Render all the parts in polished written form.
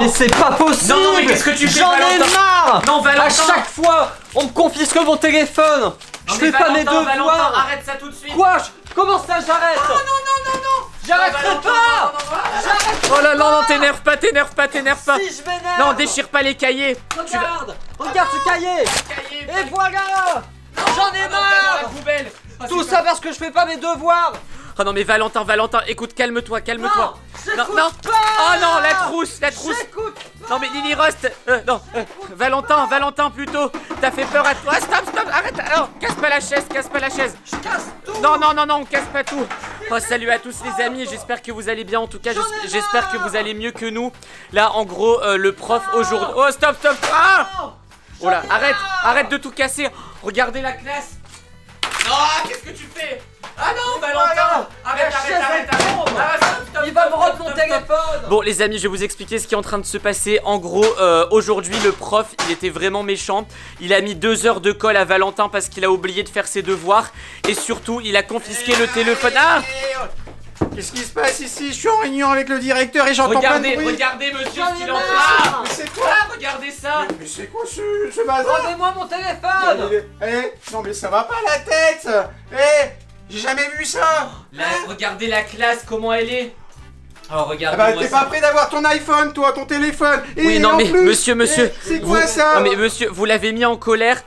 Mais c'est pas possible! Non, mais qu'est-ce que tu fais, J'en ai Valentin? marre! Non, Valentin! À chaque fois, on me confisque mon téléphone! Non, Je mais fais pas mes Valentin, devoirs! arrête ça tout de suite! Quoi? Comment ça j'arrête? Non! J'arrêterai Valentin, pas! J'arrête! Oh là là, non, t'énerve pas! Si je m'énerve! Non, déchire pas les cahiers! Regarde ce cahier! Cahier, Et voilà! J'en ai dans la marre! poubelle! Ah, Tout c'est ça parce que je fais pas mes devoirs! Oh non mais Valentin, écoute, calme-toi. Non! Non, J'écoute non. pas! Oh non, la trousse. J'écoute pas! Non mais Lily Rust, non, Valentin plutôt. T'as fait peur à toi. Ah, stop, arrête. Non, casse pas la chaise. Je casse tout! Non, on casse pas tout. Oh, salut à tous les amis, j'espère que vous allez bien. En tout cas, j'espère que vous allez mieux que nous. Là, en gros, le prof aujourd'hui. Oh, stop. Ah! Oh là, arrête de tout casser. Regardez la classe. Non, qu'est-ce que tu fais? Ah non, Valentin! Arrête! Stop, Il va me rendre mon stop. téléphone! Bon les amis, je vais vous expliquer ce qui est en train de se passer. En gros, aujourd'hui le prof, il était vraiment méchant. Il a mis 2 heures de colle à Valentin parce qu'il a oublié de faire ses devoirs. Et surtout, il a confisqué le téléphone. Ah! Qu'est-ce qui se passe ici? Je suis en réunion avec le directeur et j'entends pas de bruit. Regardez monsieur J'en ce ai qu'il en marre. Mais c'est quoi? Regardez ça! Mais c'est quoi ce bazar? Rendez-moi mon téléphone! Non mais ça va pas la tête. J'ai jamais vu ça. Là, regardez la classe, comment elle est. Oh, Ah regardez bah t'es pas prêt d'avoir ton iPhone toi, ton téléphone. Oui, Et non en mais plus, monsieur, c'est quoi vous- ça? Non mais monsieur, vous l'avez mis en colère.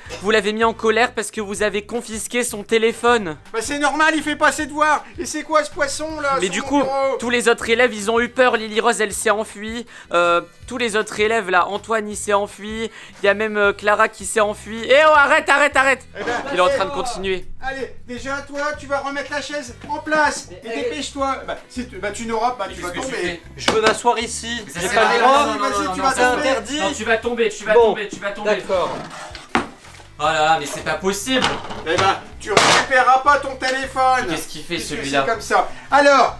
Parce que vous avez confisqué son téléphone. Bah c'est normal, il fait pas ses devoirs. Et c'est quoi ce poisson là? Mais sur du mon coup, bureau tous les autres élèves, ils ont eu peur. Lily Rose, elle s'est enfuie. Tous les autres élèves, là, Antoine, il s'est enfui. Il y a même Clara qui s'est enfuie. Eh oh, arrête! Eh ben, Il est en train de continuer. Allez, déjà toi, tu vas remettre la chaise en place. Et Mais- dépêche-toi. Tu n'auras pas, tu vas Qu'est-ce que tu tomber. fais? Je veux m'asseoir ici! Ça J'ai sert pas à le rien. droit! Non, vas-y, tu vas C'est tomber. interdit! Non, tu vas tomber. Bon. D'accord. Oh là là, mais c'est pas possible. Eh ben, tu récupéreras pas ton téléphone. Qu'est-ce qu'il fait Puisque celui-là? c'est comme ça. Alors,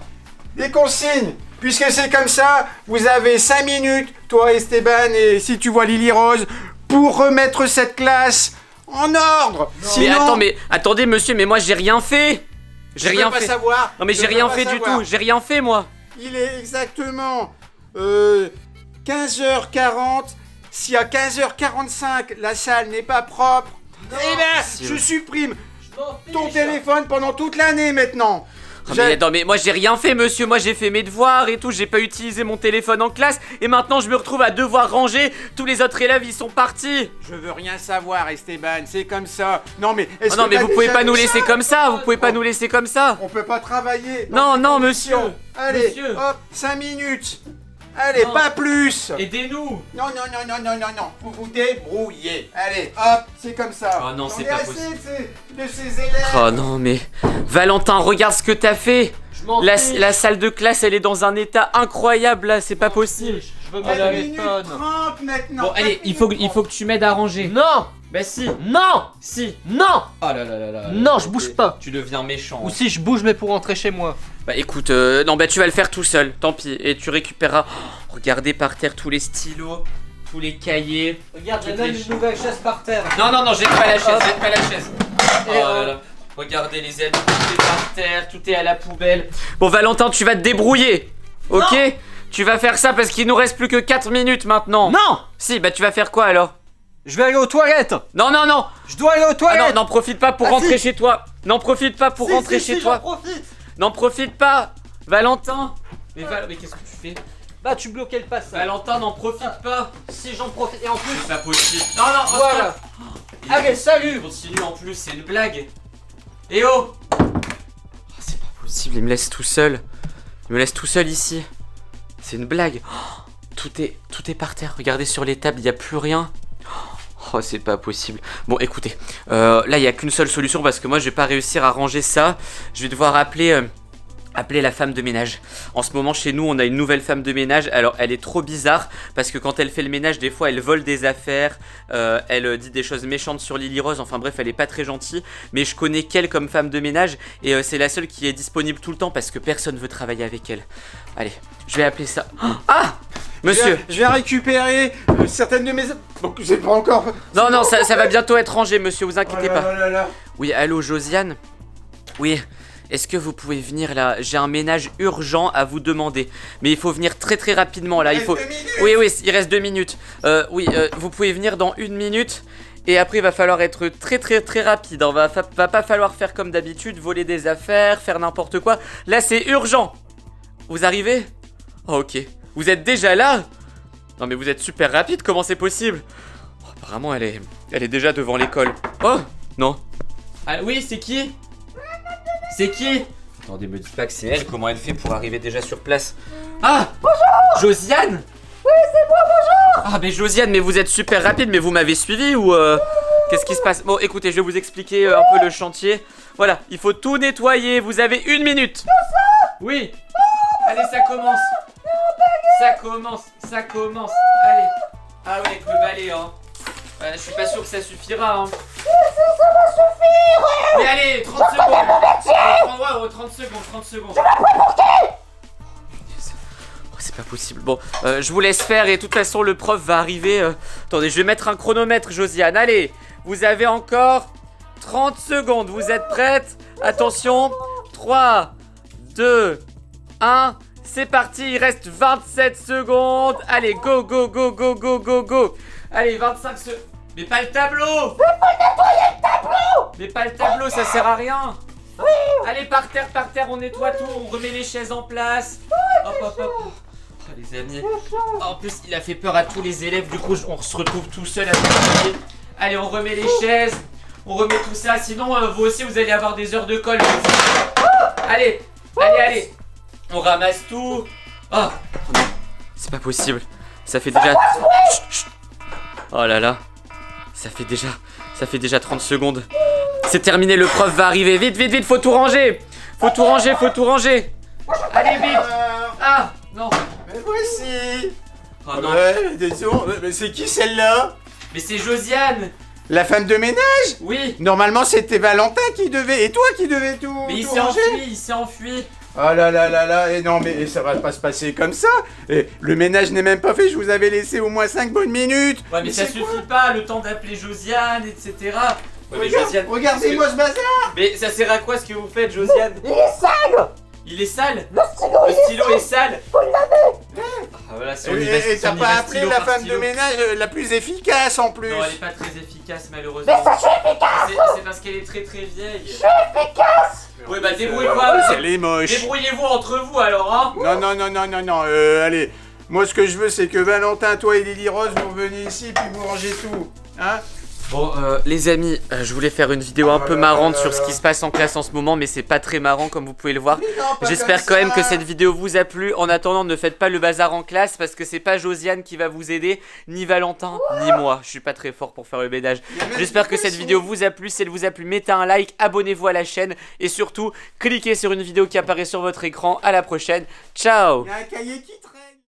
les consignes. Puisque c'est comme ça, vous avez 5 minutes, toi Esteban, et si tu vois Lily Rose, pour remettre cette classe en ordre. Mais attendez, monsieur, mais moi j'ai rien fait. J'ai rien pas fait. savoir. Non mais Je j'ai veux rien pas fait du savoir. tout. J'ai rien fait moi. Il est exactement 15h40. Si à 15h45 la salle n'est pas propre, eh ben, si, je oui. supprime Je m'en ton fiche. téléphone pendant toute l'année maintenant. Mais moi j'ai rien fait monsieur, moi j'ai fait mes devoirs et tout, j'ai pas utilisé mon téléphone en classe et maintenant je me retrouve à devoir ranger, tous les autres élèves ils sont partis. Je veux rien savoir, Esteban, c'est comme ça. Non mais est-ce Oh non que mais t'as vous pouvez déjà pas nous vu laisser ça? comme ça, vous pouvez pas nous laisser comme ça. On peut pas travailler. Non, dans ces non, conditions. monsieur. Allez, Monsieur. hop, 5 minutes. Allez, Non. pas plus. Aidez-nous. Non. Vous vous débrouillez. Allez, hop, c'est comme ça. Oh non, J'en c'est ai pas assez possible. de ces élèves. Oh non mais Valentin, regarde ce que t'as fait. Je m'en La, fiche. la salle de classe elle est dans un état incroyable là, c'est pas possible. Je veux mon 4 minutes téléphone! 30 maintenant. Bon allez, 4 il faut minutes que tu m'aides à ranger. Non! Bah si, Non! si. Non! Oh là là là là. Non, je bouge pas. Tu deviens méchant. Ou si je bouge, mais pour rentrer chez moi. Bah écoute, non bah tu vas le faire tout seul, tant pis. Et tu récupéreras, oh, regardez par terre tous les stylos, tous les cahiers. Regarde, Toutes j'ai même les une nouvelle chaise par terre. Non, jette pas la chaise, Hop. jette pas la chaise. Oh Et là là. Regardez les amis, tout est par terre, tout est à la poubelle. Bon Valentin, tu vas te débrouiller, ok? Non. Tu vas faire ça parce qu'il nous reste plus que 4 minutes maintenant. Non! Si, bah tu vas faire quoi alors? Je vais aller aux toilettes! Non, Je dois aller aux ah toilettes! non, n'en profite pas pour Ah, rentrer si. chez toi. N'en profite pas pour rentrer chez J'en toi. profite! N'en profite pas, Valentin. Mais qu'est-ce que tu fais? Bah, tu bloquais le passage. Valentin, n'en profite pas. Si j'en profite, et en plus, C'est pas possible. Non, voilà. Allez, salut! Continue en plus, c'est une blague. Eh oh, c'est pas possible, il me laisse tout seul. Il me laisse tout seul ici. C'est une blague. Oh, tout est par terre. Regardez sur les tables, il n'y a plus rien. Oh, c'est pas possible. Bon, écoutez, là, il n'y a qu'une seule solution parce que moi, je vais pas réussir à ranger ça. Je vais devoir appeler la femme de ménage. En ce moment chez nous on a une nouvelle femme de ménage. Alors elle est trop bizarre parce que quand elle fait le ménage des fois elle vole des affaires, elle dit des choses méchantes sur Lily Rose. Enfin bref, elle est pas très gentille. Mais je connais qu'elle comme femme de ménage et c'est la seule qui est disponible tout le temps parce que personne veut travailler avec elle. Allez, je vais appeler ça. Ah, monsieur. Je viens récupérer certaines de mes. Donc c'est pas encore. Non, ça va bientôt être rangé monsieur, vous inquiétez Oh là pas. là là là. Oui, allô Josiane. Oui, est-ce que vous pouvez venir là? J'ai un ménage urgent à vous demander. Mais il faut venir très très rapidement là. Il faut... Oui, il reste 2 minutes. Vous pouvez venir dans 1 minute. Et après il va falloir être très très très rapide. Va pas falloir faire comme d'habitude, voler des affaires, faire n'importe quoi. Là c'est urgent. Vous arrivez? Oh, ok. Vous êtes déjà là? Non mais vous êtes super rapide, comment c'est possible? Oh, apparemment elle est déjà devant l'école. Oh non. Ah oui, c'est qui? C'est qui? Attendez, me dites pas que c'est elle. Comment elle fait pour arriver déjà sur place? Ah! Bonjour! Josiane? Oui, c'est moi, bonjour! Ah mais Josiane, mais vous êtes super rapide, mais vous m'avez suivi ou qu'est-ce qui se passe? Bon écoutez, je vais vous expliquer un peu le chantier. Voilà, il faut tout nettoyer, vous avez 1 minute. Oui. Allez, ça commence. Ça commence. Allez. Ah ouais, avec le balai, hein. Je suis pas sûr que ça suffira, hein. Ça va suffire! Mais allez, 30 secondes. 30 secondes. Oh, c'est pas possible. Bon, je vous laisse faire et de toute façon le prof va arriver. Attendez, je vais mettre un chronomètre, Josiane. Allez, vous avez encore 30 secondes. Vous êtes prête? Attention. 3, 2, 1. C'est parti, il reste 27 secondes. Allez, go. Allez, 25 secondes. Mais pas le tableau! Je peux nettoyer le tableau! Mais pas le tableau, ça sert à rien! Oui. Allez, par terre, on nettoie tout, on remet les chaises en place. Hop. Oh, les amis. En plus, il a fait peur à tous les élèves, du coup, on se retrouve tout seul à nettoyer. Allez, on remet les chaises, on remet tout ça, sinon, vous aussi, vous allez avoir des heures de colle. Allez. On ramasse tout. Oh non, c'est pas possible. Ça fait déjà... Chut. Oh là là. Ça fait déjà 30 secondes. C'est terminé, le prof va arriver. Vite, faut tout ranger. Faut tout ranger. Allez, vite. Ah, non. Mais voici. Oh non. Ouais, désolé, mais c'est qui celle-là? Mais c'est Josiane. La femme de ménage? Oui. Normalement c'était Valentin qui devait, et toi qui devais tout. Mais il tout s'est ranger. enfui. Ah là, et non mais ça va pas se passer comme ça. Et le ménage n'est même pas fait, je vous avais laissé au moins 5 bonnes minutes. Ouais, mais ça suffit pas, le temps d'appeler Josiane, etc. Ouais, mais Josiane, Regardez-moi ce bazar. mais ça sert à quoi ce que vous faites, Josiane? Il est sale! Il est sale? Le stylo, est sale? Faut le laver! Ah voilà, Et t'as pas appelé la femme de ménage la plus efficace en plus. Non, elle est pas très efficace malheureusement. Mais ça, je suis efficace! C'est parce qu'elle est très vieille. Je suis efficace! Ouais, bah débrouillez-vous. Elle est moche. Débrouillez-vous entre vous alors, hein. Non, allez. Moi ce que je veux c'est que Valentin, toi et Lily Rose, vous revenez ici puis vous rangez tout. Hein? Bon, les amis, je voulais faire une vidéo un peu marrante sur ce qui se passe en classe en ce moment, mais c'est pas très marrant comme vous pouvez le voir. J'espère quand même que cette vidéo vous a plu. En attendant, ne faites pas le bazar en classe parce que c'est pas Josiane qui va vous aider, ni Valentin, ni moi. Je suis pas très fort pour faire le ménage. J'espère que cette vidéo vous a plu. Si elle vous a plu, mettez un like, abonnez-vous à la chaîne et surtout, cliquez sur une vidéo qui apparaît sur votre écran. À la prochaine. Ciao! Il y a un cahier qui